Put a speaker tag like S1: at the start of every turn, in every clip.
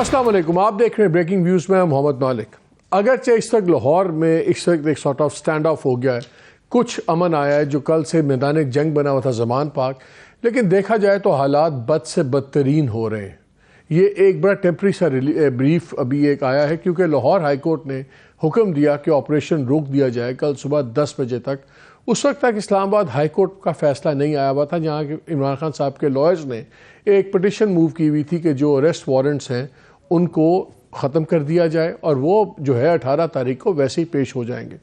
S1: السلام علیکم، آپ دیکھ رہے ہیں بریکنگ ویوز میں محمد مالک۔ اگرچہ اس وقت لاہور میں اس وقت ایک سارٹ آف سٹینڈ آف ہو گیا ہے، کچھ امن آیا ہے جو کل سے میدان جنگ بنا ہوا تھا زمان پاک، لیکن دیکھا جائے تو حالات بد سے بدترین ہو رہے ہیں۔ یہ ایک بڑا ٹیمپری سا بریف ابھی ایک آیا ہے کیونکہ لاہور ہائی کورٹ نے حکم دیا کہ آپریشن روک دیا جائے کل صبح 10 بجے تک۔ اس وقت تک اسلام آباد ہائی کورٹ کا فیصلہ نہیں آیا ہوا تھا، جہاں کہ عمران خان صاحب کے لائرز نے ایک پٹیشن موو کی ہوئی تھی کہ جو اریسٹ وارنٹس ہیں ان کو ختم کر دیا جائے، اور وہ جو ہے 18 تاریخ کو ویسے ہی پیش ہو جائیں گے۔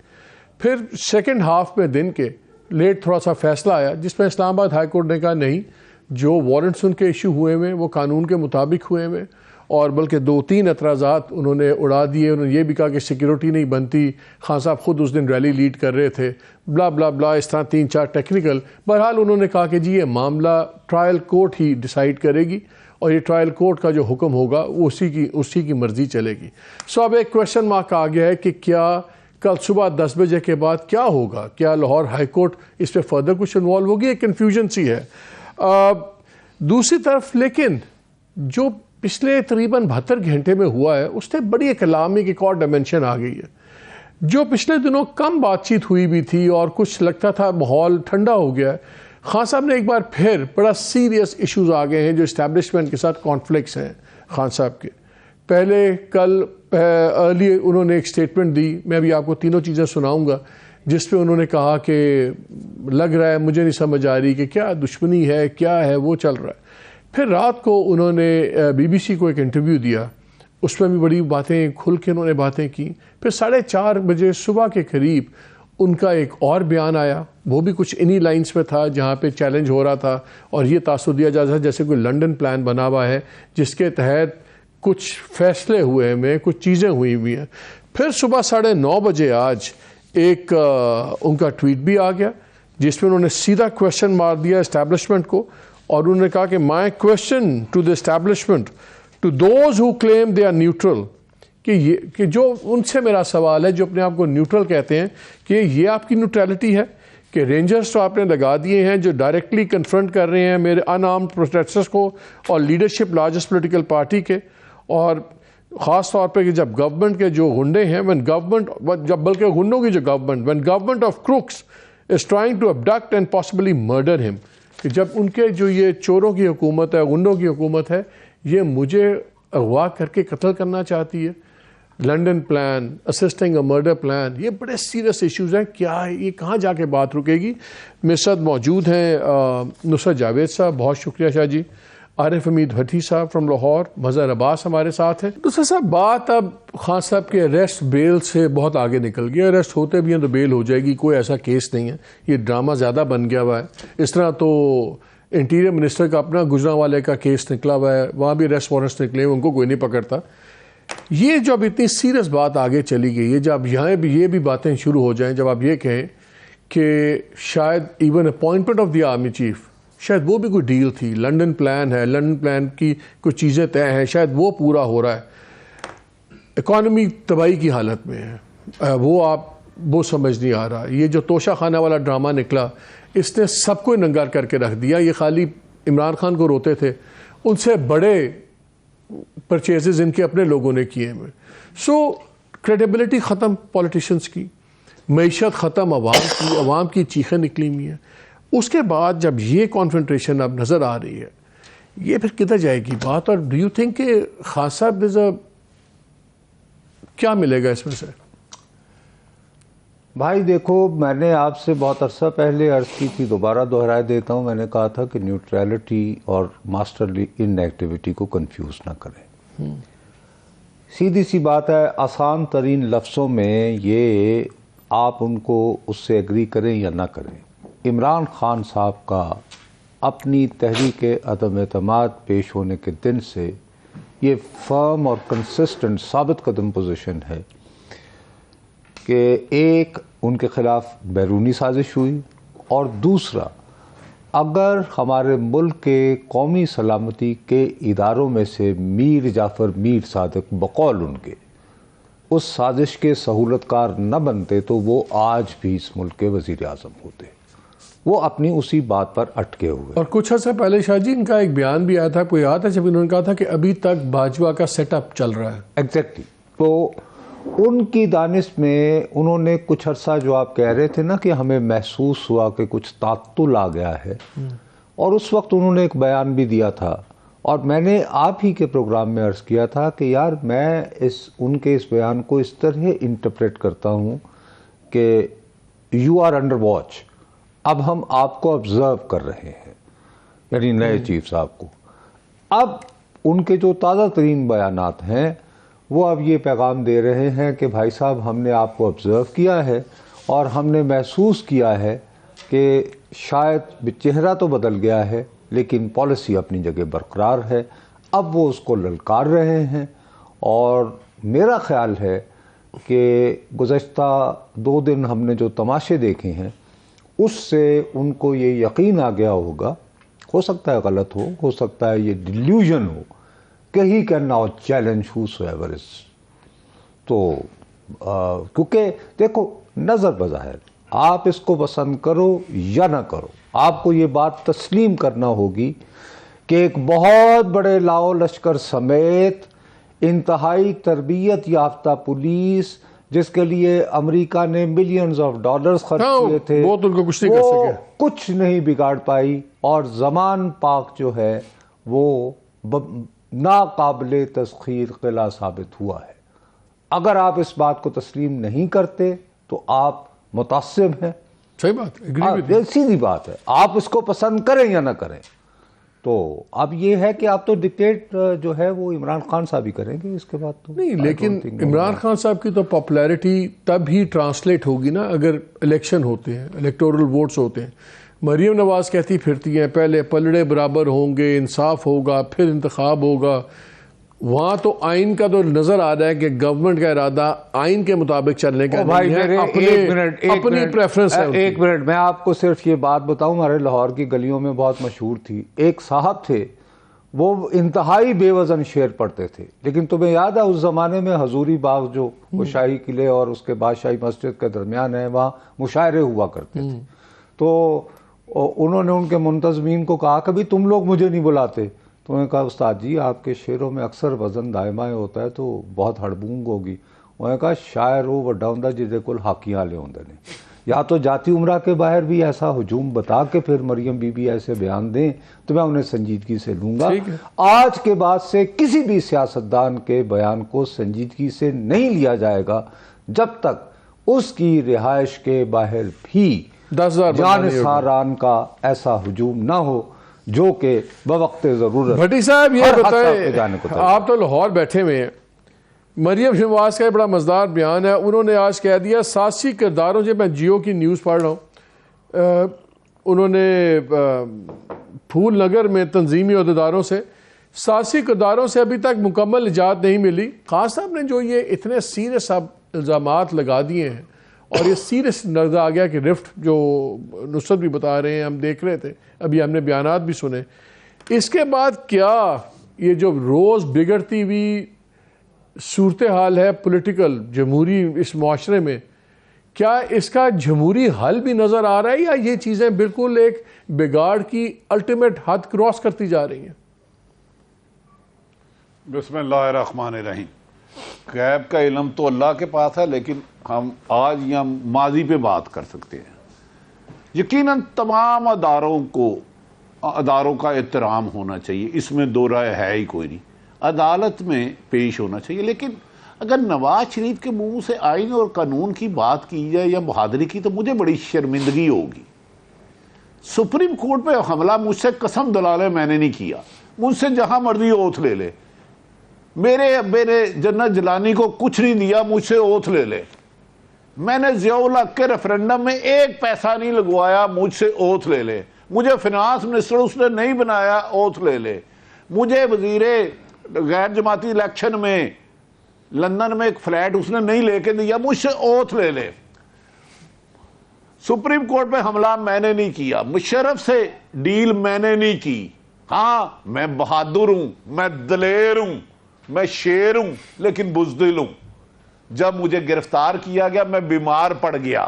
S1: پھر سیکنڈ ہاف میں دن کے لیٹ تھوڑا سا فیصلہ آیا جس میں اسلام آباد ہائی کورٹ نے کہا نہیں، جو وارنٹس ان کے ایشو ہوئے ہوئے وہ قانون کے مطابق ہوئے ہوئے، اور بلکہ 2-3 اعتراضات انہوں نے اڑا دیے۔ انہوں نے یہ بھی کہا کہ سیکیورٹی نہیں بنتی، خان صاحب خود اس دن ریلی لیڈ کر رہے تھے، بلا بلا بلا، اس طرح 3-4 ٹیکنیکل۔ بہرحال انہوں نے کہا کہ جی یہ معاملہ ٹرائل کورٹ ہی ڈیسائیڈ کرے گی، اور یہ ٹرائل کورٹ کا جو حکم ہوگا وہ اسی کی مرضی چلے گی۔ سو اب ایک کویشچن مارک آ گیا ہے کہ کیا کل صبح 10 بجے کے بعد کیا ہوگا؟ کیا لاہور ہائی کورٹ اس پہ فردر کچھ انوالو ہوگی؟ ایک کنفیوژن سی ہے۔ دوسری طرف لیکن جو پچھلے تقریباً 72 گھنٹے میں ہوا ہے اس نے بڑی اکلامی کی ایک اور ڈائمنشن آ گئی ہے۔ جو پچھلے دنوں کم بات چیت ہوئی بھی تھی اور کچھ لگتا تھا ماحول ٹھنڈا ہو گیا ہے، خان صاحب نے ایک بار پھر بڑا سیریس ایشوز آ گئے ہیں جو اسٹیبلشمنٹ کے ساتھ کانفلکٹس ہیں خان صاحب کے۔ پہلے کل ارلی انہوں نے ایک سٹیٹمنٹ دی، میں ابھی آپ کو تینوں چیزیں سناؤں گا، جس پہ انہوں نے کہا کہ لگ رہا ہے مجھے نہیں سمجھ آ رہی کہ کیا دشمنی ہے، کیا ہے وہ چل رہا ہے۔ پھر رات کو انہوں نے BBC کو ایک انٹرویو دیا، اس میں بھی بڑی باتیں کھل کے انہوں نے باتیں کی۔ پھر 4:30 بجے صبح کے قریب ان کا ایک اور بیان آیا، وہ بھی کچھ انہی لائنز پہ تھا جہاں پہ چیلنج ہو رہا تھا اور یہ تاثر دیا جاتا تھا جیسے کوئی لنڈن پلان بنا ہوا ہے جس کے تحت کچھ فیصلے ہوئے ہیں، کچھ چیزیں ہوئی ہیں۔ پھر صبح 9:30 بجے آج ایک ان کا ٹویٹ بھی آ گیا جس میں انہوں نے سیدھا کویشچن مار دیا اسٹیبلشمنٹ کو، اور انہوں نے کہا کہ my question to the establishment to those who claim they are neutral, کہ جو ان سے میرا سوال ہے جو اپنے آپ کو نیوٹرل کہتے ہیں کہ یہ آپ کی نیوٹرلٹی ہے کہ رینجرز تو آپ نے لگا دیے ہیں جو ڈائریکٹلی کنفرنٹ کر رہے ہیں میرے ان آرمڈ پروٹیسٹرز کو اور لیڈرشپ لارجسٹ پولیٹیکل پارٹی کے، اور خاص طور پہ کہ جب گورنمنٹ کے جو گنڈے ہیں بلکہ گنڈوں کی جو government of crooks is trying to abduct and possibly murder ہم، کہ جب ان کے جو یہ چوروں کی حکومت ہے، گنڈوں کی حکومت ہے، یہ مجھے اغوا کر کے قتل کرنا چاہتی ہے، London plan, assisting a murder plan, یہ بڑے سیریس ایشوز ہیں۔ کیا یہ کہاں جا کے بات رکے گی؟ میرے ساتھ موجود ہیں نصرت جاوید صاحب، بہت شکریہ شاہ جی، عارف حمید بھٹی صاحب فرام لاہور، مظہر عباس ہمارے ساتھ ہیں۔ دوسرا صاحب بات اب خان صاحب کے اریسٹ بیل سے بہت آگے نکل گیا، اریسٹ ہوتے بھی ہیں تو بیل ہو جائے گی، کوئی ایسا کیس نہیں ہے، یہ ڈرامہ زیادہ بن گیا ہوا ہے۔ اس طرح تو انٹیریئر منسٹر کا اپنا گجرانوالے کا کیس نکلا ہوا ہے، وہاں بھی اریسٹ وارنٹس نکلے ہیں، ان کو کوئی نہیں پکڑتا۔ یہ جب اتنی سیریس بات آگے چلی گئی ہے، جب یہاں بھی یہ بھی باتیں شروع ہو جائیں، جب آپ یہ کہیں کہ شاید even appointment of the army chief شاید وہ بھی کوئی ڈیل تھی، لنڈن پلان ہے، لنڈن پلان کی کچھ چیزیں طے ہیں، شاید وہ پورا ہو رہا ہے، اکانومی تباہی کی حالت میں ہے، وہ سمجھ نہیں آ رہا۔ یہ جو توشہ خانہ والا ڈرامہ نکلا، اس نے سب کو ننگار کر کے رکھ دیا۔ یہ خالی عمران خان کو روتے تھے، ان سے بڑے پرچیزز ان کے اپنے لوگوں نے کیے ہوئے۔ سو کریڈیبلٹی ختم پولیٹیشنز کی، معیشت ختم عوام کی چیخیں نکلی ہوئی ہیں۔ اس کے بعد جب یہ کانفرنٹریشن اب نظر آ رہی ہے، یہ پھر کدھر جائے گی بات؟ اور ڈو یو تھنک کہ خان صاحب کیا ملے گا اس میں سے؟
S2: بھائی دیکھو، میں نے آپ سے بہت عرصہ پہلے عرض کی تھی، دوبارہ دہرائے دیتا ہوں، میں نے کہا تھا کہ نیوٹرلٹی اور ماسٹرلی ان ایکٹیویٹی کو کنفیوز نہ کریں۔ سیدھی سی بات ہے، آسان ترین لفظوں میں یہ آپ ان کو اس سے ایگری کریں یا نہ کریں، عمران خان صاحب کا اپنی تحریک عدم اعتماد پیش ہونے کے دن سے یہ فرم اور کنسسٹنٹ ثابت قدم پوزیشن ہے کہ ایک ان کے خلاف بیرونی سازش ہوئی، اور دوسرا اگر ہمارے ملک کے قومی سلامتی کے اداروں میں سے میر جعفر میر صادق بقول ان کے اس سازش کے سہولت کار نہ بنتے تو وہ آج بھی اس ملک کے وزیر اعظم ہوتے۔ وہ اپنی اسی بات پر اٹکے ہوئے.
S1: اور کچھ عرصہ پہلے شاہ جی ان کا ایک بیان بھی آیا تھا, کوئی یاد ہے, جب انہوں نے کہا تھا کہ ابھی تک باجوہ کا سیٹ اپ چل رہا ہے.
S2: ایگزیکٹلی. تو ان کی دانش میں انہوں نے کچھ عرصہ جو آپ کہہ رہے تھے نا کہ ہمیں محسوس ہوا کہ کچھ تعطل آ گیا ہے, اور اس وقت انہوں نے ایک بیان بھی دیا تھا, اور میں نے آپ ہی کے پروگرام میں عرض کیا تھا کہ یار میں ان کے اس بیان کو اس طرح انٹرپریٹ کرتا ہوں کہ یو آر انڈر واچ, اب ہم آپ کو آبزرو کر رہے ہیں, یعنی نئے چیف صاحب کو. اب ان کے جو تازہ ترین بیانات ہیں وہ اب یہ پیغام دے رہے ہیں کہ بھائی صاحب ہم نے آپ کو آبزرو کیا ہے اور ہم نے محسوس کیا ہے کہ شاید چہرہ تو بدل گیا ہے لیکن پالیسی اپنی جگہ برقرار ہے. اب وہ اس کو للکار رہے ہیں, اور میرا خیال ہے کہ گزشتہ 2 دن ہم نے جو تماشے دیکھے ہیں اس سے ان کو یہ یقین آ گیا ہوگا, ہو سکتا ہے غلط ہو سکتا ہے یہ ڈیلیوژن ہو, کہ he can now challenge whosoever is. تو کیونکہ دیکھو نظر بظاہر آپ اس کو پسند کرو یا نہ کرو, آپ کو یہ بات تسلیم کرنا ہوگی کہ ایک بہت بڑے لاؤ لشکر سمیت انتہائی تربیت یافتہ پولیس جس کے لیے امریکہ نے ملینز آف ڈالرز خرچ کیے تھے,
S1: وہ تو ان کو کچھ نہیں کر سکے,
S2: کچھ نہیں بگاڑ پائی, اور زمان پاک جو ہے وہ ناقابل تسخیر قلعہ ثابت ہوا ہے. اگر آپ اس بات کو تسلیم نہیں کرتے تو آپ متعصب ہیں.
S1: صحیح بات,
S2: سیدھی بات ہے, آپ اس کو پسند کریں یا نہ کریں. تو اب یہ ہے کہ آپ تو ڈکٹیٹ جو ہے وہ عمران خان صاحب ہی کریں گے اس کے بعد تو
S1: نہیں, لیکن عمران خان صاحب کی تو پاپولیرٹی تب ہی ٹرانسلیٹ ہوگی نا اگر الیکشن ہوتے ہیں, الیکٹورل ووٹس ہوتے ہیں. مریم نواز کہتی پھرتی ہیں پہلے پلڑے برابر ہوں گے, انصاف ہوگا, پھر انتخاب ہوگا. وہاں تو آئین کا تو نظر آ رہا ہے کہ گورنمنٹ کا ارادہ آئین کے مطابق چلنے کا نہیں ہے, اپنی پریفرنس ہے.
S2: ایک منٹ, میں آپ کو صرف یہ بات بتاؤں, ہمارے لاہور کی گلیوں میں بہت مشہور تھی, ایک صاحب تھے وہ انتہائی بے وزن شعر پڑھتے تھے, لیکن تمہیں یاد ہے اس زمانے میں حضوری باغ جو وہ شاہی قلعے اور اس کے بعد شاہی مسجد کے درمیان ہے, وہاں مشاعرے ہوا کرتے تھے. تو انہوں نے ان کے منتظمین کو کہا کہ بھی تم لوگ مجھے نہیں بلاتے. تو انہوں نے کہا استاد جی آپ کے شعروں میں اکثر وزن دائمائے ہوتا ہے تو بہت ہڑبونگ ہوگی. انہوں نے کہا شاعر ہو وڈا ہوندا جہدے کول ہاکیاں والے ہوندے نے, یا تو جاتی عمرہ کے باہر بھی ایسا ہجوم بتا کے پھر مریم بی بی ایسے بیان دیں تو میں انہیں سنجیدگی سے لوں گا. آج کے بعد سے کسی بھی سیاستدان کے بیان کو سنجیدگی سے نہیں لیا جائے گا جب تک اس کی رہائش کے باہر بھی جانثاران کا ایسا ہجوم نہ ہو جو کہ بوقت ضرورت.
S1: بھٹی صاحب یہ بتائیں, آپ تو لاہور بیٹھے ہوئے ہیں, مریم نواز کا بڑا مزدار بیان ہے, انہوں نے آج کہہ دیا سیاسی کرداروں سے, میں جیو کی نیوز پڑھ رہا ہوں, انہوں نے پھول نگر میں تنظیمی عہدیداروں سے سیاسی کرداروں سے ابھی تک مکمل نجات نہیں ملی. خان صاحب نے جو یہ اتنے سیریس الزامات لگا دیے ہیں اور یہ سیریس نظر آ گیا کہ رفٹ جو نصرت بھی بتا رہے ہیں, ہم دیکھ رہے تھے, ابھی ہم نے بیانات بھی سنے, اس کے بعد کیا یہ جو روز بگڑتی ہوئی صورتحال ہے پولیٹیکل جمہوری اس معاشرے میں, کیا اس کا جمہوری حل بھی نظر آ رہا ہے یا یہ چیزیں بالکل ایک بگاڑ کی الٹیمیٹ حد کراس کرتی جا رہی ہیں؟
S3: بسم اللہ الرحمن الرحیم. غیب کا علم تو اللہ کے پاس ہے, لیکن ہم آج یا ماضی پہ بات کر سکتے ہیں. یقیناً تمام اداروں کا احترام ہونا چاہیے, اس میں دو رائے ہے ہی کوئی نہیں, عدالت میں پیش ہونا چاہیے. لیکن اگر نواز شریف کے منہ سے آئین اور قانون کی بات کی جائے یا بہادری کی تو مجھے بڑی شرمندگی ہوگی. سپریم کورٹ پہ حملہ مجھ سے قسم دلالے میں نے نہیں کیا, مجھ سے جہاں مرضی اوتھ لے لے, میرے جنرل جیلانی کو کچھ نہیں دیا, مجھ سے اوتھ لے لے. میں نے ضیاء الحق کے ریفرنڈم میں 1 پیسہ نہیں لگوایا, مجھ سے اوتھ لے لے. مجھے فنانس منسٹر اس نے نہیں بنایا, اوتھ لے لے. مجھے وزیر غیر جماعتی الیکشن میں لندن میں ایک فلیٹ اس نے نہیں لے کے دیا, مجھ سے اوتھ لے لے. سپریم کورٹ پہ حملہ میں نے نہیں کیا, مشرف سے ڈیل میں نے نہیں کی. ہاں میں بہادر ہوں, میں دلیر ہوں, میں شیر ہوں, لیکن بزدل ہوں. جب مجھے گرفتار کیا گیا میں بیمار پڑ گیا,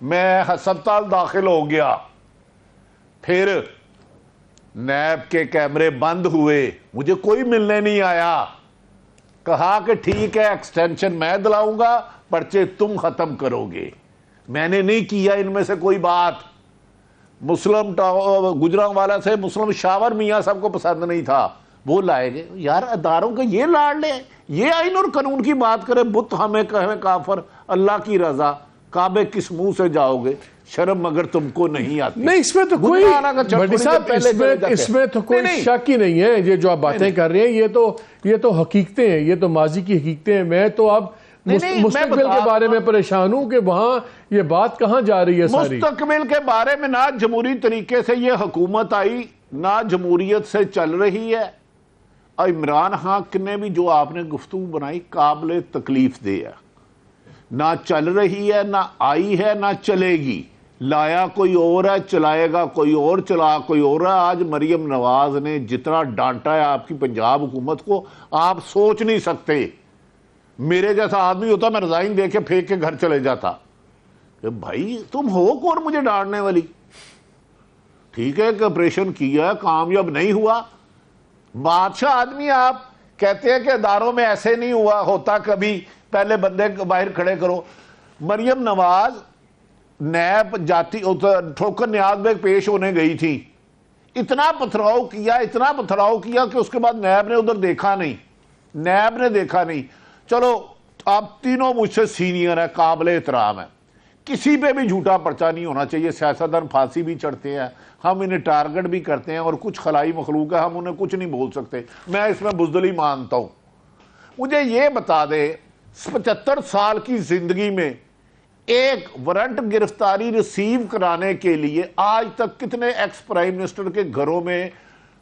S3: میں ہسپتال داخل ہو گیا, پھر نیب کے کیمرے بند ہوئے, مجھے کوئی ملنے نہیں آیا, کہا کہ ٹھیک ہے ایکسٹینشن میں دلاؤں گا, پرچے تم ختم کرو گے. میں نے نہیں کیا ان میں سے کوئی بات. مسلم گجرانوالہ سے مسلم شاور میاں صاحب کو پسند نہیں تھا, وہ لائے گئے. یار اداروں کا یہ لاڑ لے, یہ آئین اور قانون کی بات کرے, بت ہمیں کہیں کافر, اللہ کی رضا, کعبے کس منہ سے جاؤ گے, شرم مگر تم کو نہیں آتی.
S1: نہیں اس میں تو کوئی بھٹی صاحب اس میں تو کوئی شک ہی نہیں ہے. یہ جو آپ باتیں کر رہے ہیں یہ تو حقیقتیں ہیں, یہ تو ماضی کی حقیقتیں ہیں. میں تو اب مستقبل کے بارے میں پریشان ہوں کہ وہاں یہ بات کہاں جا رہی ہے ساری.
S3: مستقبل کے بارے میں نہ جمہوری طریقے سے یہ حکومت آئی, نہ جمہوریت سے چل رہی ہے. عمران خان نے بھی جو آپ نے گفتگو بنائی قابل تکلیف دہ ہے, نہ چل رہی ہے, نہ آئی ہے, نہ چلے گی. لایا کوئی اور ہے, چلائے گا کوئی اور, چلا کوئی اور ہے. آج مریم نواز نے جتنا ڈانٹا ہے آپ کی پنجاب حکومت کو, آپ سوچ نہیں سکتے. میرے جیسا آدمی ہوتا میں رضائن دے کے پھینک کے گھر چلے جاتا کہ بھائی تم ہو کون مجھے ڈانٹنے والی. ٹھیک ہے کہ آپریشن کیا ہے, کامیاب نہیں ہوا, بادشاہ آدمی. آپ کہتے ہیں کہ اداروں میں ایسے نہیں ہوا ہوتا کبھی, پہلے بندے باہر کھڑے کرو. مریم نواز نیب جاتی ٹھوکر نیاز بیگ پیش ہونے گئی تھی, اتنا پتھراؤ کیا کہ اس کے بعد نیب نے ادھر دیکھا نہیں. چلو آپ تینوں مجھ سے سینئر ہیں, قابل احترام ہے, کسی پہ بھی جھوٹا پرچہ نہیں ہونا چاہیے. سیاستدان پھانسی بھی چڑھتے ہیں, ہم انہیں ٹارگٹ بھی کرتے ہیں, اور کچھ خلائی مخلوق ہے, ہم انہیں کچھ نہیں بول سکتے. میں اس میں بزدلی مانتا ہوں. مجھے یہ بتا دے 75 سال کی زندگی میں ایک وارنٹ گرفتاری ریسیو کرانے کے لیے آج تک کتنے ایکس پرائم منسٹر کے گھروں میں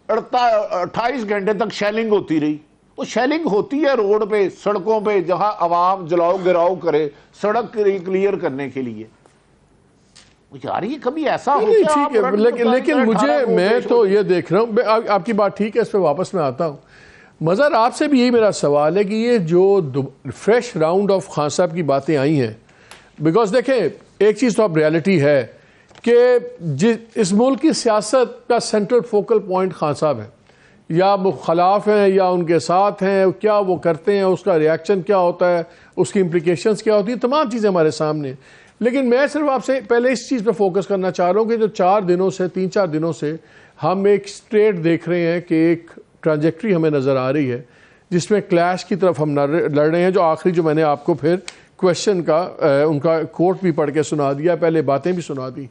S3: 28 گھنٹے تک شیلنگ ہوتی رہی. وہ شیلنگ ہوتی ہے روڈ پہ, سڑکوں پہ, جہاں عوام جلاؤ گراؤ کرے سڑک کلیئر کرنے کے لیے. یار یہ کبھی ایسا ہوتا ہے.
S1: لیکن میں تو یہ دیکھ رہا ہوں, آپ کی بات ٹھیک ہے, اس پہ واپس میں آتا ہوں. مظہر آپ سے بھی یہی میرا سوال ہے کہ یہ جو فریش راؤنڈ آف خان صاحب کی باتیں آئی ہیں, بیکاز دیکھیں ایک چیز تو اب ریالٹی ہے کہ اس ملک کی سیاست کا سینٹرل فوکل پوائنٹ خان صاحب ہیں, یا وہ خلاف ہیں یا ان کے ساتھ ہیں, کیا وہ کرتے ہیں, اس کا ریاکشن کیا ہوتا ہے, اس کی امپلیکیشنز کیا ہوتی ہیں, تمام چیزیں ہمارے سامنے. لیکن میں صرف آپ سے پہلے اس چیز پہ فوکس کرنا چاہ رہا ہوں کہ جو 3-4 دنوں سے ہم ایک اسٹریٹ دیکھ رہے ہیں کہ ایک ٹرانجیکٹری ہمیں نظر آ رہی ہے جس میں کلیش کی طرف ہم لڑ رہے ہیں. جو آخری جو میں نے آپ کو پھر کویشچن کا ان کا کوٹ بھی پڑھ کے سنا دیا, پہلے باتیں بھی سنا دی.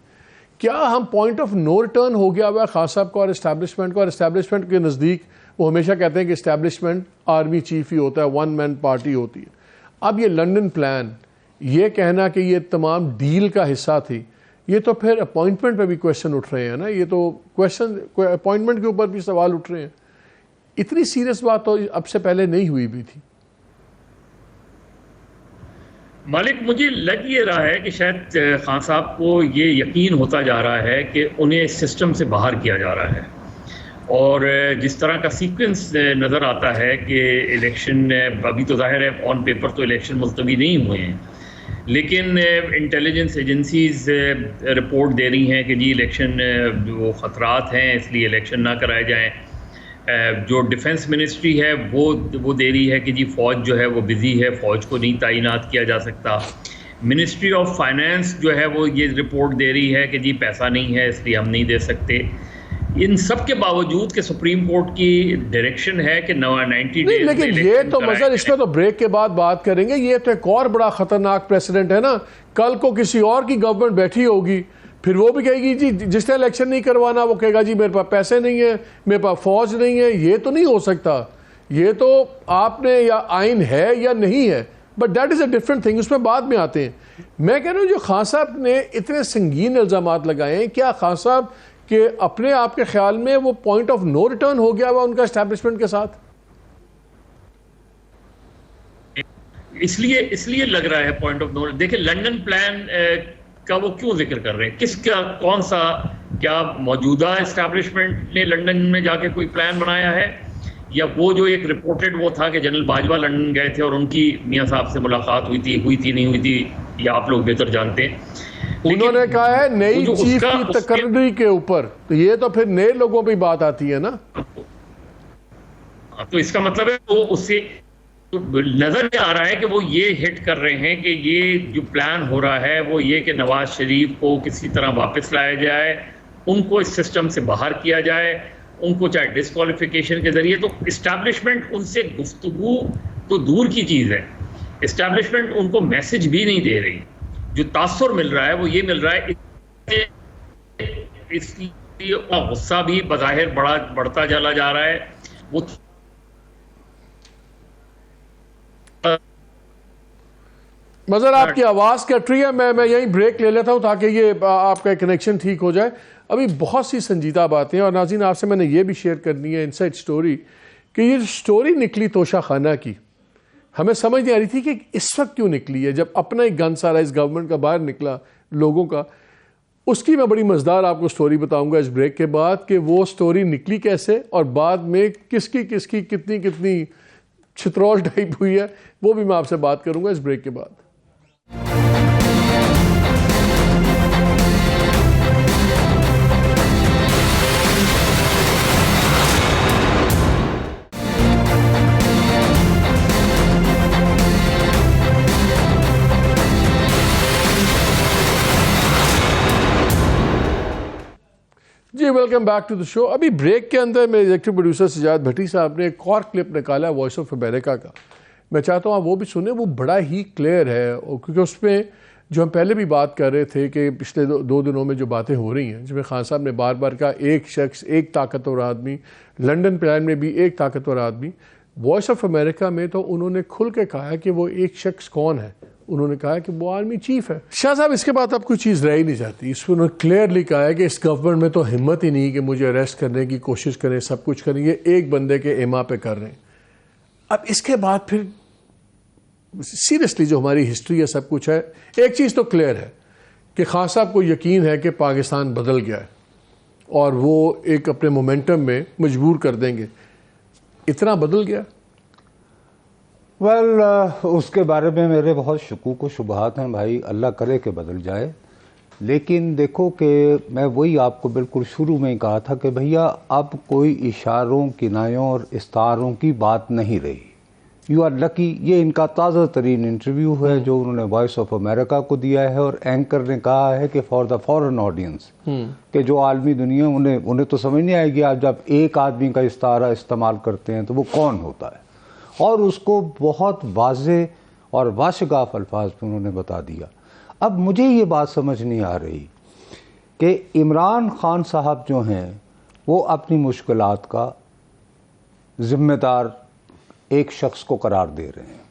S1: کیا ہم پوائنٹ آف نو ریٹرن ہو گیا ہوا خان صاحب کو اور اسٹیبلشمنٹ کو, اور اسٹیبلشمنٹ کے نزدیک وہ ہمیشہ کہتے ہیں کہ اسٹیبلشمنٹ آرمی چیف ہی ہوتا ہے, 1 مین پارٹی ہوتی ہے. اب یہ لنڈن پلان, یہ کہنا کہ یہ تمام ڈیل کا حصہ تھی, یہ تو پھر اپوائنٹمنٹ پہ بھی کویشچن اٹھ رہے ہیں نا. یہ تو کویشچن اپوائنٹمنٹ کے اوپر بھی سوال اٹھ رہے ہیں. اتنی سیریس بات تو اب سے پہلے نہیں ہوئی بھی تھی.
S4: مالک مجھے لگ یہ رہا ہے کہ شاید خان صاحب کو یہ یقین ہوتا جا رہا ہے کہ انہیں سسٹم سے باہر کیا جا رہا ہے, اور جس طرح کا سیکوینس نظر آتا ہے کہ الیکشن ابھی تو ظاہر ہے آن پیپر تو الیکشن ملتوی نہیں ہوئے ہیں, لیکن انٹیلیجنس ایجنسیز رپورٹ دے رہی ہیں کہ جی الیکشن وہ خطرات ہیں اس لیے الیکشن نہ کرائے جائیں. جو ڈیفنس منسٹری ہے وہ دے رہی ہے کہ جی فوج جو ہے وہ بزی ہے, فوج کو نہیں تعینات کیا جا سکتا. منسٹری آف فائنانس جو ہے وہ یہ رپورٹ دے رہی ہے کہ جی پیسہ نہیں ہے اس لیے ہم نہیں دے سکتے. ان سب کے باوجود کہ سپریم کورٹ کی ڈائریکشن ہے کہ 90 ڈیز.
S1: لیکن یہ تو مظہر اس میں تو بریک کے بعد بات کریں گے. یہ تو ایک اور بڑا خطرناک پریسیڈنٹ ہے نا. کل کو کسی اور کی گورنمنٹ بیٹھی ہوگی, پھر وہ بھی کہے گی جی جس نے الیکشن نہیں کروانا وہ کہے گا جی میرے پاس پیسے نہیں ہیں, میرے پاس فوج نہیں ہے. یہ تو نہیں ہو سکتا. یہ تو آپ نے یا آئین ہے یا نہیں ہے, but that is a different thing, اس میں بعد میں آتے ہیں. میں کہہ رہا ہوں جو خان صاحب نے اتنے سنگین الزامات لگائے ہیں, کیا خان صاحب کہ اپنے آپ کے خیال میں وہ پوائنٹ آف نو ریٹرن ہو گیا ہوا ان کا اسٹیبلشمنٹ کے ساتھ؟
S4: اس لیے لگ رہا ہے پوائنٹ آف نو. دیکھیں لنڈن پلان کا وہ کیوں ذکر کر رہے ہیں, کس کا کون سا, کیا موجودہ اسٹیبلشمنٹ نے لنڈن میں جا کے کوئی پلان بنایا ہے یا وہ جو ایک رپورٹڈ وہ تھا کہ جنرل باجوہ لندن گئے تھے اور ان کی میاں صاحب سے ملاقات ہوئی تھی نہیں ہوئی تھی، یا آپ لوگ بہتر جانتے ہیں.
S1: انہوں نے کہا ہے نئی چیف کی تقرری کے اوپر، تو یہ تو پھر نئے لوگوں پہ بات آتی ہے نا.
S4: تو اس کا مطلب ہے وہ اس سے نظر میں آ رہا ہے کہ وہ یہ ہٹ کر رہے ہیں کہ یہ جو پلان ہو رہا ہے وہ یہ کہ نواز شریف کو کسی طرح واپس لایا جائے، ان کو اس سسٹم سے باہر کیا جائے، ان کو چاہے ڈسکوالیفیکیشن کے ذریعے. تو اسٹیبلشمنٹ ان سے گفتگو تو دور کی چیز ہے، اسٹیبلشمنٹ ان کو میسج بھی نہیں دے رہی. جو تاثر مل رہا ہے وہ یہ مل رہا ہے اس لیے غصہ بھی بظاہر بڑھتا چلا جا رہا ہے. وہ
S1: مظہر آپ کی آواز کٹ رہی ہے، میں یہیں بریک لے لیتا ہوں تاکہ یہ آپ کا کنیکشن ٹھیک ہو جائے. ابھی بہت سی سنجیدہ باتیں اور ناظرین آپ سے میں نے یہ بھی شیئر کرنی ہے انسائٹ سٹوری کہ یہ سٹوری نکلی توشہ خانہ کی، ہمیں سمجھ نہیں آ رہی تھی کہ اس وقت کیوں نکلی ہے. جب اپنا ہی گن سارا اس گورنمنٹ کا باہر نکلا لوگوں کا، اس کی میں بڑی مزدار آپ کو سٹوری بتاؤں گا اس بریک کے بعد کہ وہ سٹوری نکلی کیسے اور بعد میں کس کی کتنی چھترول ٹائپ ہوئی ہے، وہ بھی میں آپ سے بات کروں گا اس بریک کے بعد. جی ویلکم بیک ٹو دا شو. ابھی بریک کے اندر میرے ایگزیکٹو پروڈیوسر سجاد بھٹی صاحب نے ایک اور کلپ نکالا ہے وائس آف امریکہ کا. میں چاہتا ہوں آپ وہ بھی سنیں، وہ بڑا ہی کلیئر ہے کیونکہ اس میں جو ہم پہلے بھی بات کر رہے تھے کہ پچھلے 2 دنوں میں جو باتیں ہو رہی ہیں، جس میں خان صاحب نے بار بار کہا ایک شخص، ایک طاقتور آدمی، لنڈن پلان میں بھی ایک طاقتور آدمی. وائس آف امریکہ میں تو انہوں نے کھل کے کہا کہ وہ ایک شخص کون ہے. انہوں نے کہا کہ وہ آرمی چیف ہے. شاہ صاحب اس کے بعد اب کوئی چیز رہ ہی نہیں جاتی. اس میں انہوں نے کلیئرلی کہا ہے کہ اس گورنمنٹ میں تو ہمت ہی نہیں کہ مجھے اریسٹ کرنے کی کوشش کریں، سب کچھ کریں، یہ ایک بندے کے ایما پہ کر رہے ہیں. اب اس کے بعد پھر سیریسلی جو ہماری ہسٹری ہے سب کچھ ہے. ایک چیز تو کلیئر ہے کہ خان صاحب کو یقین ہے کہ پاکستان بدل گیا ہے اور وہ ایک اپنے مومنٹم میں مجبور کر دیں گے. اتنا بدل گیا؟
S2: اس کے بارے میں میرے بہت شکوک و شبہات ہیں بھائی، اللہ کرے کہ بدل جائے. لیکن دیکھو کہ میں وہی آپ کو بالکل شروع میں ہی کہا تھا کہ بھیا اب کوئی اشاروں، کنایوں اور استعاروں کی بات نہیں رہی. You are lucky. یہ ان کا تازہ ترین انٹرویو ہے جو انہوں نے وائس آف امریکہ کو دیا ہے، اور اینکر نے کہا ہے کہ فار دا فورن آڈینس، کہ جو عالمی دنیا انہیں تو سمجھ نہیں آئے گی آپ جب ایک آدمی کا استعارہ استعمال کرتے ہیں تو وہ کون ہوتا ہے. اور اس کو بہت واضح اور واشگاف الفاظ میں انہوں نے بتا دیا. اب مجھے یہ بات سمجھ نہیں آ رہی کہ عمران خان صاحب جو ہیں وہ اپنی مشکلات کا ذمہ دار ایک شخص کو قرار دے رہے ہیں.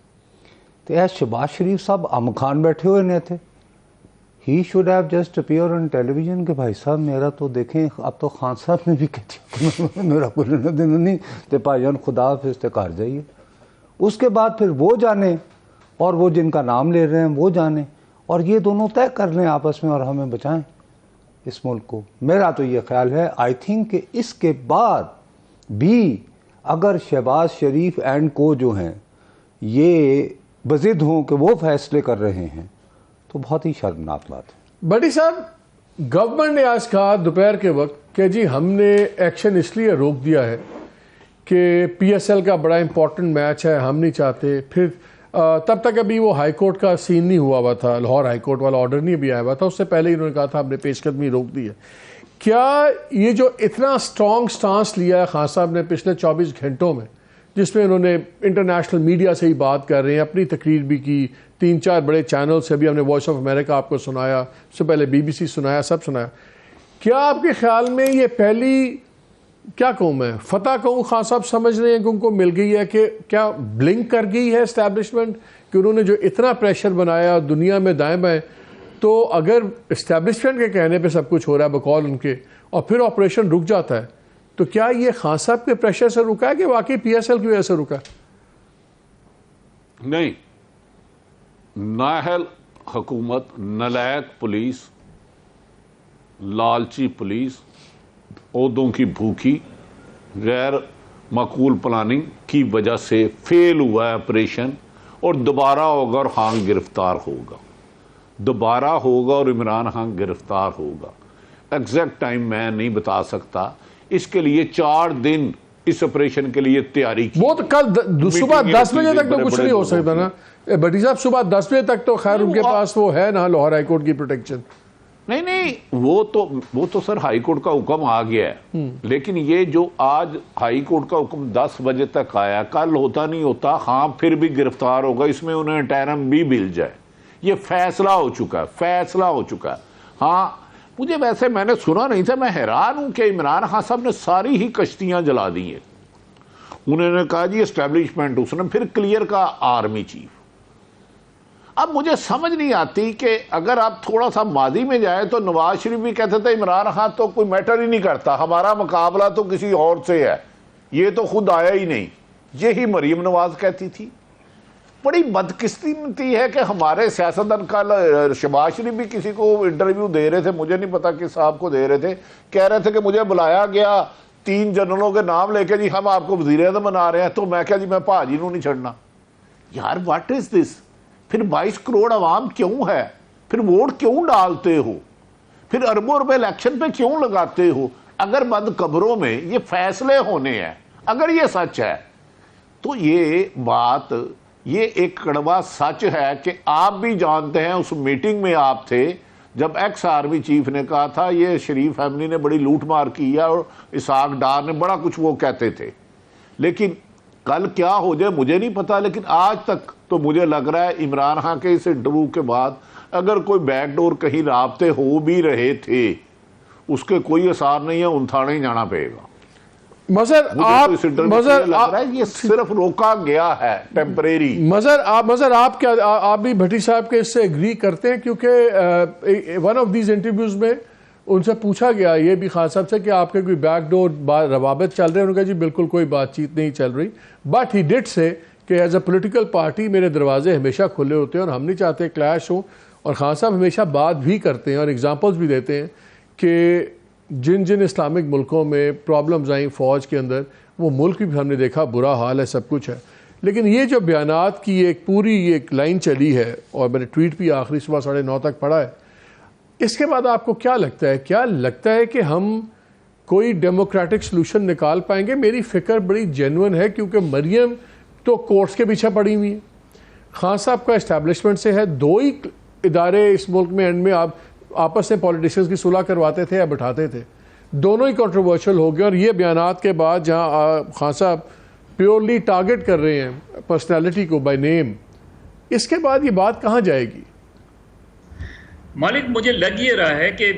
S2: تو شہباز شریف صاحب خان بیٹھے ہوئے نہیں تھے. He should have just appear on television کہ بھائی صاحب میرا تو دیکھیں اب تو خان صاحب نے بھی کہتی میرا کوئی لینا دینا نہیں، تو بھائی جان خدا حافظ تے گھر جائیے. اس کے بعد پھر وہ جانے اور وہ جن کا نام لے رہے ہیں وہ جانے، اور یہ دونوں طے کر لیں آپس میں اور ہمیں بچائیں اس ملک کو. میرا تو یہ خیال ہے آئی تھنک کہ اس کے بعد بھی اگر شہباز شریف اینڈ کو جو ہیں یہ بضد ہوں کہ وہ فیصلے کر رہے ہیں تو بہت ہی شرمناک بات ہے.
S1: بھٹی صاحب، گورنمنٹ نے آج کہا دوپہر کے وقت کہ جی ہم نے ایکشن اس لیے روک دیا ہے کہ پی ایس ایل کا بڑا امپورٹنٹ میچ ہے، ہم نہیں چاہتے. پھر تب تک ابھی وہ ہائی کورٹ کا سین نہیں ہوا تھا، لاہور ہائی کورٹ والا آرڈر نہیں بھی آیا ہوا تھا. اس سے پہلے ہی انہوں نے کہا تھا ہم نے پیش قدمی روک دی ہے. کیا یہ جو اتنا سٹرونگ سٹانس لیا ہے خان صاحب نے پچھلے 24 گھنٹوں میں، جس میں انہوں نے انٹرنیشنل میڈیا سے ہی بات کر رہے ہیں، اپنی تقریر بھی کی، 3-4 بڑے چینل سے بھی ہم نے وائس آف امریکہ آپ کو سنایا، اس سے پہلے BBC سنایا، سب سنایا. کیا آپ کے خیال میں یہ پہلی کیا کہوں میں فتح کہوں خان صاحب سمجھ رہے ہیں کہ ان کو مل گئی ہے، کہ کیا بلنک کر گئی ہے اسٹیبلشمنٹ کہ انہوں نے جو اتنا پریشر بنایا دنیا میں دائیں بائیں، تو اگر اسٹیبلشمنٹ کے کہنے پہ سب کچھ ہو رہا ہے بقول ان کے اور پھر آپریشن رک جاتا ہے، تو کیا یہ خان صاحب کے پریشر سے رکا ہے کہ واقعی پی ایس ایل کی وجہ سے رکا ہے؟
S3: نہیں، نااہل حکومت، نالائق پولیس، لالچی پولیس، عہدوں کی بھوکی، غیر معقول پلاننگ کی وجہ سے فیل ہوا ہے آپریشن اور دوبارہ ہوگا اور خان گرفتار ہوگا، دوبارہ ہوگا اور عمران خان گرفتار ہوگا۔ ایگزیکٹ ٹائم میں نہیں بتا سکتا، اس کے لیے 4 دن اس آپریشن کے لیے تیاری کی۔
S1: وہ تو کل صبح 10 بجے تک تو کچھ نہیں ہو سکتا نا بھٹی صاحب، صبح 10 بجے تک تو خیر ان کے پاس وہ ہے نا لاہور ہائی کورٹ کی پروٹیکشن۔
S3: نہیں وہ تو سر ہائی کورٹ کا حکم آ گیا ہے، لیکن یہ جو آج ہائی کورٹ کا حکم 10 بجے تک آیا، کل ہوتا نہیں ہوتا ہاں پھر بھی گرفتار ہوگا، اس میں انہیں انٹرم بھی مل جائے، یہ فیصلہ ہو چکا ہے، فیصلہ ہو چکا ہے۔ ہاں مجھے ویسے میں نے سنا نہیں تھا، میں حیران ہوں کہ عمران خان صاحب نے ساری ہی کشتیاں جلا دی ہیں۔ انہوں نے کہا جی اسٹیبلشمنٹ، اس نے پھر کلیئر کا آرمی چیف۔ اب مجھے سمجھ نہیں آتی کہ اگر آپ تھوڑا سا ماضی میں جائیں تو نواز شریف بھی کہتے تھے عمران خان تو کوئی میٹر ہی نہیں کرتا، ہمارا مقابلہ تو کسی اور سے ہے، یہ تو خود آیا ہی نہیں، یہی مریم نواز کہتی تھی۔ بڑی بدقسمتی ہے کہ ہمارے سیاستدان، کل شہباز شریف بھی کسی کو انٹرویو دے رہے تھے، مجھے نہیں پتا کس صاحب کو دے رہے تھے، کہہ رہے تھے کہ مجھے بلایا گیا 3 جنرلوں کے نام لے کے، جی ہم آپ کو وزیر اعظم بنا رہے ہیں، تو میں کہا جی میں بھاجی نوں نہیں چھڑنا۔ یار واٹ از دس؟ پھر 22 کروڑ عوام کیوں ہے؟ پھر ووٹ کیوں ڈالتے ہو؟ پھر اربوں روپے الیکشن پہ کیوں لگاتے ہو؟ اگر بند قبروں میں یہ فیصلے ہونے ہیں، اگر یہ سچ ہے تو یہ بات، یہ ایک کڑوا سچ ہے کہ آپ بھی جانتے ہیں، اس میٹنگ میں آپ تھے جب ایکس آرمی چیف نے کہا تھا یہ شریف فیملی نے بڑی لوٹ مار کی ہے اور اسحاق ڈار نے بڑا کچھ وہ کہتے تھے، لیکن کل کیا ہو جائے مجھے نہیں پتا، لیکن آج تک تو مجھے لگ رہا ہے عمران خان کے اس انٹرویو کے بعد اگر کوئی بیک ڈور کہیں رابطے ہو بھی رہے تھے، اس کے کوئی اثار نہیں ہے، انتھانے ہی جانا پڑے گا۔ یہ صرف روکا گیا ہے ٹیمپریری۔
S1: مظہر آپ بھی بھٹی صاحب کے اس سے اگری کرتے ہیں؟ کیونکہ ون آف دیز انٹرویوز میں ان سے پوچھا گیا یہ بھی خان صاحب سے کہ آپ کے کوئی بیک ڈور روابط چل رہے ہیں، انہوں نے کہا جی بالکل کوئی بات چیت نہیں چل رہی، بٹ ہی ڈڈ سے کہ ایز اے پولیٹیکل پارٹی میرے دروازے ہمیشہ کھلے ہوتے ہیں اور ہم نہیں چاہتے کلیش ہو، اور خان صاحب ہمیشہ بات بھی کرتے ہیں اور ایگزامپلز بھی دیتے ہیں کہ جن اسلامک ملکوں میں پرابلمز آئیں فوج کے اندر، وہ ملک بھی ہم نے دیکھا برا حال ہے، سب کچھ ہے۔ لیکن یہ جو بیانات کی ایک پوری ایک لائن چلی ہے، اور میں نے ٹویٹ بھی آخری صبح 9:30 تک پڑھا ہے، اس کے بعد آپ کو کیا لگتا ہے؟ کیا لگتا ہے کہ ہم کوئی ڈیموکریٹک سلوشن نکال پائیں گے؟ میری فکر بڑی جینوئن ہے، کیونکہ مریم تو کورٹس کے پیچھے پڑی ہوئی ہیں، خان صاحب کا اسٹیبلشمنٹ سے ہے، 2 ہی ادارے اس ملک میں اینڈ میں آپ آپس میں پولیٹیشنز کی صلح کرواتے تھے یا بٹھاتے تھے، دونوں ہی کنٹروورشل ہو گئے۔ اور یہ بیانات کے بعد جہاں خان صاحب پیورلی ٹارگٹ کر رہے ہیں پرسنالٹی کو بائی نیم، اس کے بعد یہ بات کہاں جائے گی؟
S4: مالک مجھے لگ یہ رہا ہے کہ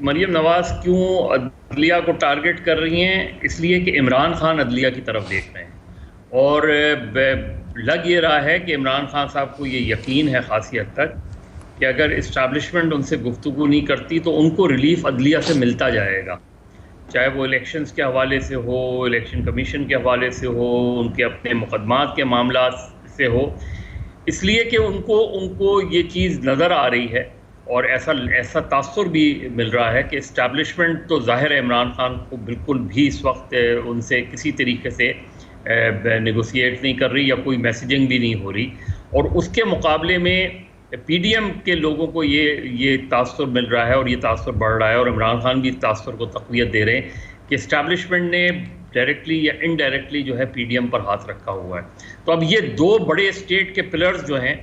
S4: مریم نواز کیوں عدلیہ کو ٹارگٹ کر رہی ہیں، اس لیے کہ عمران خان عدلیہ کی طرف دیکھ رہے ہیں، اور لگ یہ رہا ہے کہ عمران خان صاحب کو یہ یقین ہے خاصی حد تک کہ اگر اسٹیبلشمنٹ ان سے گفتگو نہیں کرتی تو ان کو ریلیف عدلیہ سے ملتا جائے گا، چاہے وہ الیکشنز کے حوالے سے ہو، الیکشن کمیشن کے حوالے سے ہو، ان کے اپنے مقدمات کے معاملات سے ہو، اس لیے کہ ان کو یہ چیز نظر آ رہی ہے اور ایسا تاثر بھی مل رہا ہے کہ اسٹیبلشمنٹ تو ظاہر ہے عمران خان کو بالکل بھی اس وقت ان سے کسی طریقے سے نیگوسیٹ نہیں کر رہی یا کوئی میسیجنگ بھی نہیں ہو رہی، اور اس کے مقابلے میں پی ڈی ایم کے لوگوں کو یہ تاثر مل رہا ہے اور یہ تاثر بڑھ رہا ہے، اور عمران خان بھی اس تاثر کو تقویت دے رہے ہیں کہ اسٹیبلشمنٹ نے ڈائریکٹلی یا انڈائریکٹلی جو ہے پی ڈی ایم پر ہاتھ رکھا ہوا ہے۔ تو اب یہ 2 بڑے اسٹیٹ کے پلرز جو ہیں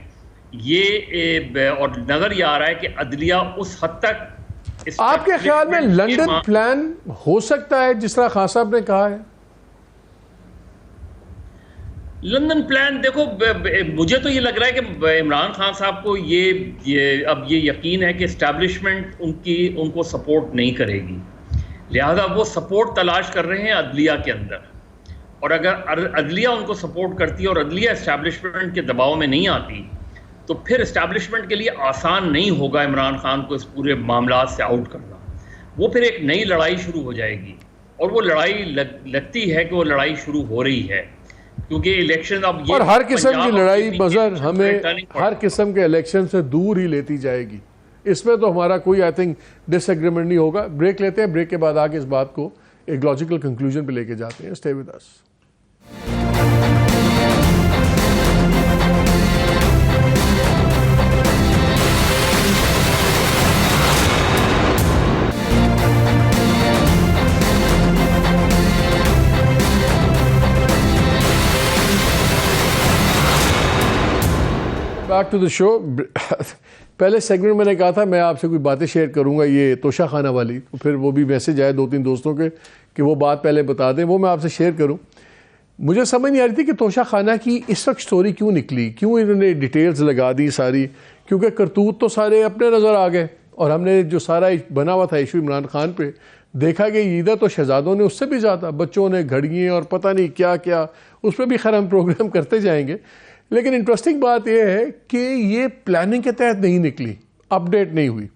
S4: یہ، اور نظر یہ آ رہا ہے کہ عدلیہ اس حد تک،
S1: آپ کے خیال میں لندن پلان ہو سکتا ہے جس طرح خان صاحب نے کہا ہے؟
S4: لندن پلان دیکھو، مجھے تو یہ لگ رہا ہے کہ عمران خان صاحب کو اب یہ یقین ہے کہ اسٹیبلشمنٹ ان کو سپورٹ نہیں کرے گی، لہذا وہ سپورٹ تلاش کر رہے ہیں عدلیہ کے اندر، اور اگر عدلیہ ان کو سپورٹ کرتی ہے اور عدلیہ اسٹیبلشمنٹ کے دباؤ میں نہیں آتی تو پھر اسٹیبلشمنٹ کے لیے آسان نہیں ہوگا عمران خان کو اس پورے معاملات سے آؤٹ کرنا، وہ پھر ایک نئی لڑائی شروع ہو جائے گی، اور وہ لڑائی لگتی ہے کہ وہ لڑائی شروع ہو رہی ہے، کیونکہ الیکشن اب یہ،
S1: اور ہر قسم کی لڑائی مظہر ہمیں ہر قسم کے الیکشن سے دور ہی لیتی جائے گی، اس میں تو ہمارا کوئی آئی تھنک ڈس ایگریمنٹ نہیں ہوگا۔ بریک لیتے ہیں، بریک کے بعد آگے اس بات کو ایک لاجیکل کنکلوژن پہ لے کے جاتے ہیں۔ Stay with us. Back to the show. پہلے سیگمنٹ میں نے کہا تھا میں آپ سے کوئی باتیں شیئر کروں گا یہ توشہ خانہ والی, پھر وہ بھی میسج آئے 2-3 دوستوں کے کہ وہ بات پہلے بتا دیں, وہ میں آپ سے شیئر کروں. مجھے سمجھ نہیں آ رہی تھی کہ توشہ خانہ کی اس وقت سٹوری کیوں نکلی, کیوں انہوں نے ڈیٹیلز لگا دی ساری, کیونکہ کرتوت تو سارے اپنے نظر آ گئے, اور ہم نے جو سارا بنا ہوا تھا ایشو عمران خان پہ, دیکھا کہ ادھر تو شہزادوں نے اس سے بھی زیادہ, بچوں نے گھڑیاں اور پتہ نہیں کیا کیا, اس پہ بھی خیر ہم پروگرام کرتے جائیں گے. لیکن انٹرسٹنگ بات یہ ہے کہ یہ پلاننگ کے تحت نہیں نکلی, اپ ڈیٹ نہیں ہوئی.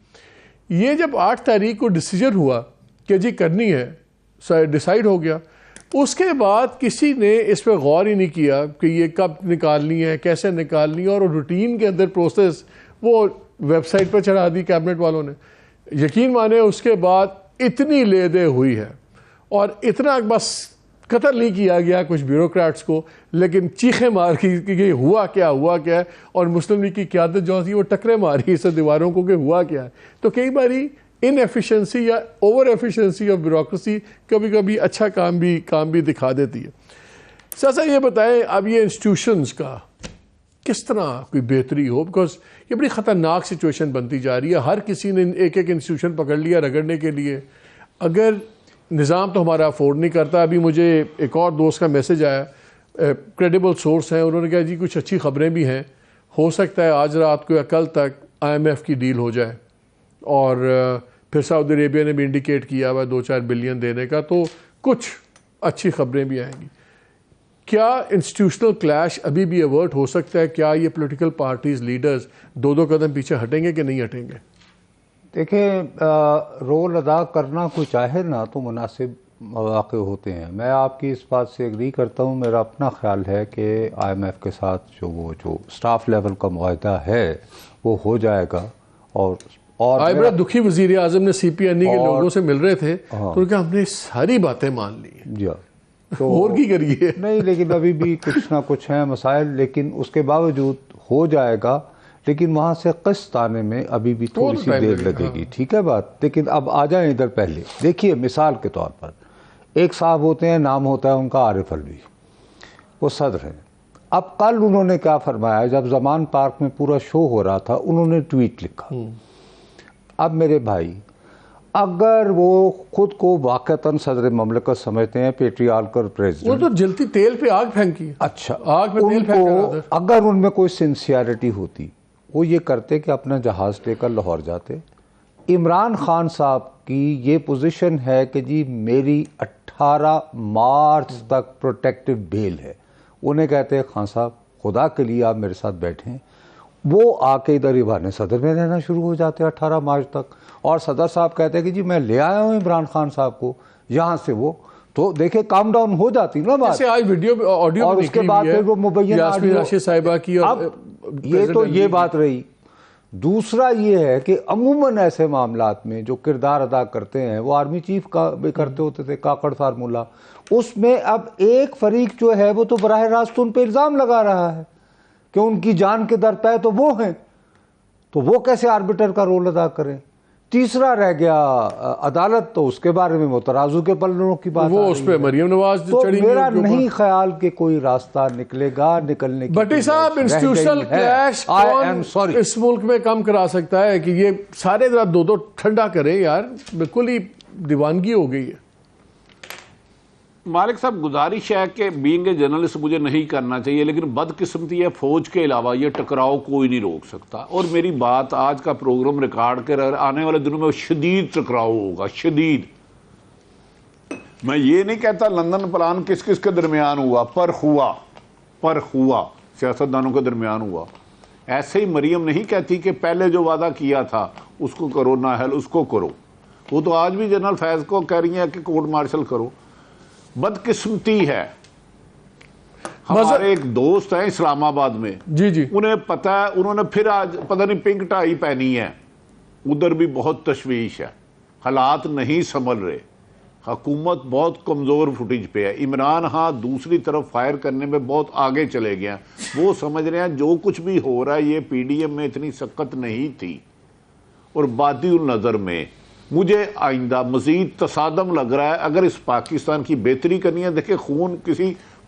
S1: یہ جب 8 تاریخ کو ڈیسیجن ہوا کہ جی کرنی ہے, ڈیسائیڈ ہو گیا, اس کے بعد کسی نے اس پہ غور ہی نہیں کیا کہ یہ کب نکالنی ہے, کیسے نکالنی ہے, اور روٹین کے اندر پروسیس وہ ویب سائٹ پہ چڑھا دی کیبنٹ والوں نے. یقین مانے اس کے بعد اتنی لے دے ہوئی ہے, اور اتنا بس قتل نہیں کیا گیا کچھ بیوروکریٹس کو, لیکن چیخیں مار کی ہوا کیا ہے, اور مسلم لیگ کی قیادت جو تھی وہ ٹکرے ماری اس دیواروں کو کہ ہوا کیا ہے. تو کئی باری ان ایفیشنسی یا اوور ایفیشنسی آف بیوروکریسی کبھی کبھی اچھا کام بھی دکھا دیتی ہے. سر یہ بتائیں اب یہ انسٹیٹیوشنز کا کس طرح کوئی بہتری ہو, بیکاز یہ بڑی خطرناک سچویشن بنتی جا رہی ہے. ہر کسی نے ایک انسٹیٹیوشن پکڑ لیا رگڑنے کے لیے. اگر نظام تو ہمارا افورڈ نہیں کرتا. ابھی مجھے ایک اور دوست کا میسج آیا, کریڈیبل سورس ہیں, انہوں نے کہا جی کچھ اچھی خبریں بھی ہیں, ہو سکتا ہے آج رات کو یا کل تک IMF کی ڈیل ہو جائے, اور پھر سعودی عربیہ نے بھی انڈیکیٹ کیا ہوا 2-4 بلین دینے کا, تو کچھ اچھی خبریں بھی آئیں گی. کیا انسٹیٹیوشنل کلیش ابھی بھی ایورٹ ہو سکتا ہے؟ کیا یہ پولیٹیکل پارٹیز لیڈرز 2 قدم پیچھے ہٹیں گے کہ نہیں ہٹیں گے؟
S2: دیکھیں, رول ادا کرنا کوئی چاہے نا تو مناسب مواقع ہوتے ہیں. میں آپ کی اس بات سے ایگری کرتا ہوں. میرا اپنا خیال ہے کہ IMF کے ساتھ جو سٹاف لیول کا معاہدہ ہے وہ ہو جائے گا. اور
S1: بڑا دکھی وزیر اعظم نے CPNE کے لوگوں سے مل رہے تھے, تو کہ ہم نے ساری باتیں مان لی ہیں,
S2: جی
S1: تو اور کی کریے
S2: نہیں, لیکن ابھی بھی کچھ نہ کچھ ہیں مسائل, لیکن اس کے باوجود ہو جائے گا. لیکن وہاں سے قسط آنے میں ابھی بھی تھوڑی سی دیر لگے گی, ٹھیک ہے بات. لیکن اب آ جائیں ادھر. پہلے دیکھیے مثال کے طور پر ایک صاحب ہوتے ہیں, نام ہوتا ہے ان کا عارف الوی, وہ صدر ہیں. اب کل انہوں نے کیا فرمایا, جب زمان پارک میں پورا شو ہو رہا تھا, انہوں نے ٹویٹ لکھا. اب میرے بھائی, اگر وہ خود کو واقعتاً صدر مملکت سمجھتے ہیں, پیٹریارکل پریزیڈنٹ,
S1: وہ تو جلتی تیل پہ آگ پھینکی.
S2: اچھا,
S1: آگ پہ تیل پھینکا.
S2: اگر ان میں کوئی سنسیئرٹی ہوتی, وہ یہ کرتے کہ اپنا جہاز لے کر لاہور جاتے. عمران خان صاحب کی یہ پوزیشن ہے کہ جی میری 18 مارچ تک پروٹیکٹیو بیل ہے. انہیں کہتے ہیں خان صاحب خدا کے لیے آپ میرے ساتھ بیٹھیں. وہ آ کے ادھر ایوان صدر میں رہنا شروع ہو جاتے 18 مارچ تک, اور صدر صاحب کہتے ہیں کہ جی میں لے آیا ہوں عمران خان صاحب کو یہاں سے. وہ تو دیکھیں کام ڈاؤن ہو جاتی نا بات.
S1: جیسے آج ویڈیو آڈیو
S2: اور اس کے بعد پھر وہ مبینہ
S1: یاسمین راشد صاحبہ کی, اور
S2: یہ تو یہ بات رہی. دوسرا یہ ہے کہ عموماً ایسے معاملات میں جو کردار ادا کرتے ہیں, وہ آرمی چیف کا بھی کرتے ہوتے تھے, کاکڑ فارمولا, اس میں اب ایک فریق جو ہے وہ تو براہ راست ان پہ الزام لگا رہا ہے کہ ان کی جان کے در پہ تو وہ ہیں, تو وہ کیسے آربیٹر کا رول ادا کریں. تیسرا رہ گیا عدالت, تو اس کے بارے میں وہ ترازو کے پلڑوں کی بات,
S1: وہ اس پہ مریم نواز چڑھی.
S2: تو میرا نہیں خیال کہ کوئی راستہ نکلے گا, نکلنے کی.
S1: بٹی صاحب, انسٹیٹیوشنل کلیش کون اس ملک میں کم کرا سکتا ہے کہ یہ سارے ذرا 2 ٹھنڈا کریں یار, بالکل ہی دیوانگی ہو گئی ہے.
S3: مالک صاحب, گزارش ہے کہ بینگ اے جرنلسٹ مجھے نہیں کرنا چاہیے, لیکن بدقسمتی ہے فوج کے علاوہ یہ ٹکراؤ کوئی نہیں روک سکتا. اور میری بات, آج کا پروگرام ریکارڈ کر آنے والے دنوں میں شدید ٹکراؤ ہوگا, شدید. میں یہ نہیں کہتا لندن پلان کس کس کے درمیان ہوا, پر ہوا سیاستدانوں کے درمیان ہوا. ایسے ہی مریم نہیں کہتی کہ پہلے جو وعدہ کیا تھا اس کو کرو, نااہل اس کو کرو. وہ تو آج بھی جنرل فیض کو کہہ رہی ہیں کہ کورٹ مارشل کرو. بدقسمتی ہے. ہمارے ایک دوست ہیں اسلام آباد میں,
S1: جی
S3: انہیں پتہ ہے, انہوں نے پھر آج پتہ نہیں پنک ٹائی پہنی ہے. ادھر بھی بہت تشویش ہے, حالات نہیں سنبھل رہے, حکومت بہت کمزور فوٹیج پہ ہے. عمران ہاں دوسری طرف فائر کرنے میں بہت آگے چلے گئے ہیں. وہ سمجھ رہے ہیں جو کچھ بھی ہو رہا ہے یہ PDM میں اتنی سخت نہیں تھی. اور بادی النظر میں مجھے آئندہ مزید تصادم لگ رہا ہے. اگر اس پاکستان کی بہتری کرنی ہے, دیکھیں خون کسی